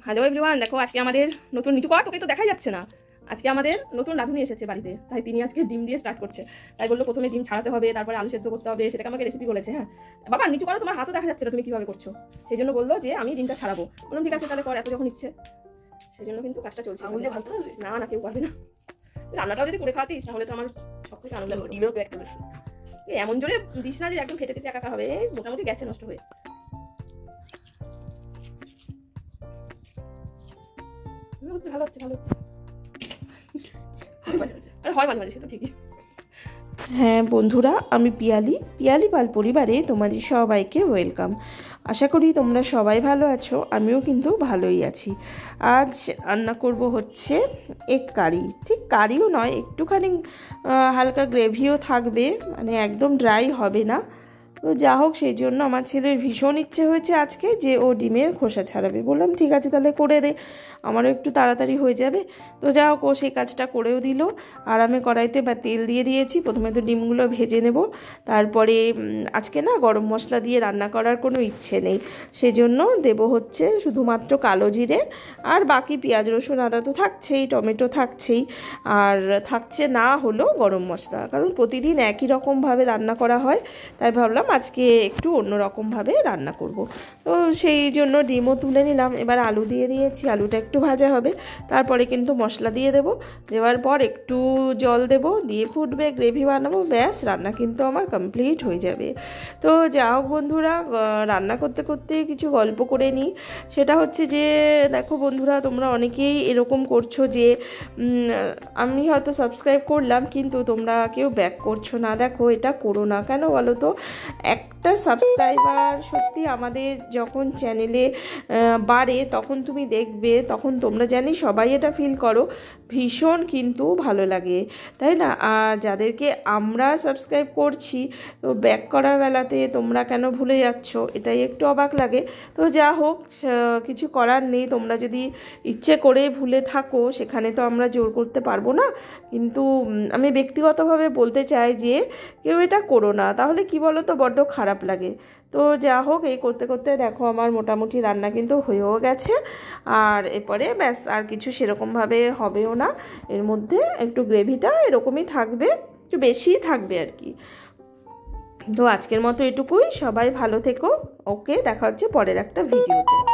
Hello everyone, দেখো আজকে আমাদের নতুন নিচু কর, তোকে তো দেখাই যাচ্ছে না। আজকে আমাদের নতুন রাঁধুনি এসেছে বাড়িতে, তাই তিনি আজকে ডিম দিয়ে স্টার্ট করছে। তাই বললো প্রথমে ডিম ছাড়াতে হবে, তারপরে আলু সেদ্ধ করতে হবে, সেটাকে আমাকে রেসিপি বলেছে। হ্যাঁ বাবা, নিচু করো, তোমার হাতও দেখা যাচ্ছে না তুমি কিভাবে করছো। সেই জন্য বললো যে আমি ডিমটা ছাড়াবো। বললাম ঠিক আছে তাহলে কর, এত যখন ইচ্ছে। সেই জন্য কিন্তু কাজটা চলছে। না না, কেউ পারবে না। রান্নাটাও যদি করে খাওয়াতিস তাহলে তো আমার সব থেকে আনন্দ। ডিমেও একটা বেশি এমন জোরে দিস না যে একদম ফেটে ফেটে একাকার হবে, মোটামুটি গেছে নষ্ট হয়ে। ভালো হচ্ছে ভালো হচ্ছে, আর হয় মাঝে মাঝে, সেটা ঠিকই। হ্যাঁ বন্ধুরা, আমি পিয়ালি পাল পরিবারে তোমাদের সবাইকে ওয়েলকাম। আশা করি তোমরা সবাই ভালো আছো, আমিও কিন্তু ভালোই আছি। আজ রান্না করব হচ্ছে এগ কারি। ঠিক কারিও নয়, একটুখানি হালকা গ্রেভিও থাকবে, মানে একদম ড্রাই হবে না। তো যা হোক, সেই জন্য আমার ছেলের ভীষণ ইচ্ছে হয়েছে আজকে যে ও ডিমের খোসা ছাড়াবে। বললাম ঠিক আছে তাহলে করে দে, আমারও একটু তাড়াতাড়ি হয়ে যাবে। তো যা হোক, ও সেই কাজটা করেও দিল। আর আমি কড়াইতে তেল দিয়ে দিয়েছি। প্রথমে তো ডিমগুলো ভেজে নেব, তারপরে আজকে না গরম মশলা দিয়ে রান্না করার কোনো ইচ্ছে নেই, সেজন্য দেব হচ্ছে শুধুমাত্র কালো জিরে, আর বাকি পেঁয়াজ রসুন আদা তো থাকছেই, টমেটো থাকছেই, আর থাকছে না হলো গরম মশলা। কারণ প্রতিদিন একই রকমভাবে রান্না করা হয়, তাই ভাবলাম আজকে একটু অন্যরকমভাবে রান্না করব। তো সেই জন্য ডিমও তুলে নিলাম। এবার আলু দিয়ে দিয়েছি, আলুটা একটু ভাজা হবে, তারপরে কিন্তু মশলা দিয়ে দেব। দেওয়ার পর একটু জল দেব, দিয়ে ফুটবে, গ্রেভি বানাবো, ব্যাস রান্না কিন্তু আমার কমপ্লিট হয়ে যাবে। তো যা হোক বন্ধুরা, রান্না করতে করতে কিছু গল্প করে নিই। সেটা হচ্ছে যে দেখো বন্ধুরা, তোমরা অনেকেই এরকম করছো যে আমি হয়তো সাবস্ক্রাইব করলাম কিন্তু তোমরা কেউ ব্যাক করছো না। দেখো এটা করো না, কেন বলো তো? একটা সাবস্ক্রাইবার সত্যি আমাদের যখন চ্যানেলে বাড়ে তখন তুমি দেখবে, তখন তোমরা জানি সবাই এটা ফিল করো, ভীষণ কিন্তু ভালো লাগে, তাই না? আর যাদেরকে আমরা সাবস্ক্রাইব করছি, তো ব্যাক করার বেলাতে তোমরা কেন ভুলে যাচ্ছ, এটাই একটু অবাক লাগে। তো যা হোক, কিছু করার নেই। তোমরা যদি ইচ্ছে করে ভুলে থাকো, সেখানে তো আমরা জোর করতে পারবো না। কিন্তু আমি ব্যক্তিগতভাবে বলতে চাই যে কেউ এটা করো না, তাহলে কি বলো তো, বড্ড খারাপ লাগে। তো যা হোক, এই করতে করতে দেখো আমার মোটামুটি রান্না কিন্তু হয়েও গেছে। আর এরপরে ব্যাস আর কিছু সেরকমভাবে হবেও না, এর মধ্যে একটু গ্রেভিটা এরকমই থাকবে, একটু বেশিই থাকবে আর কি। তো আজকের মতো এটুকুই, সবাই ভালো থেকো। ওকে, দেখা হচ্ছে পরের একটা ভিডিওতে।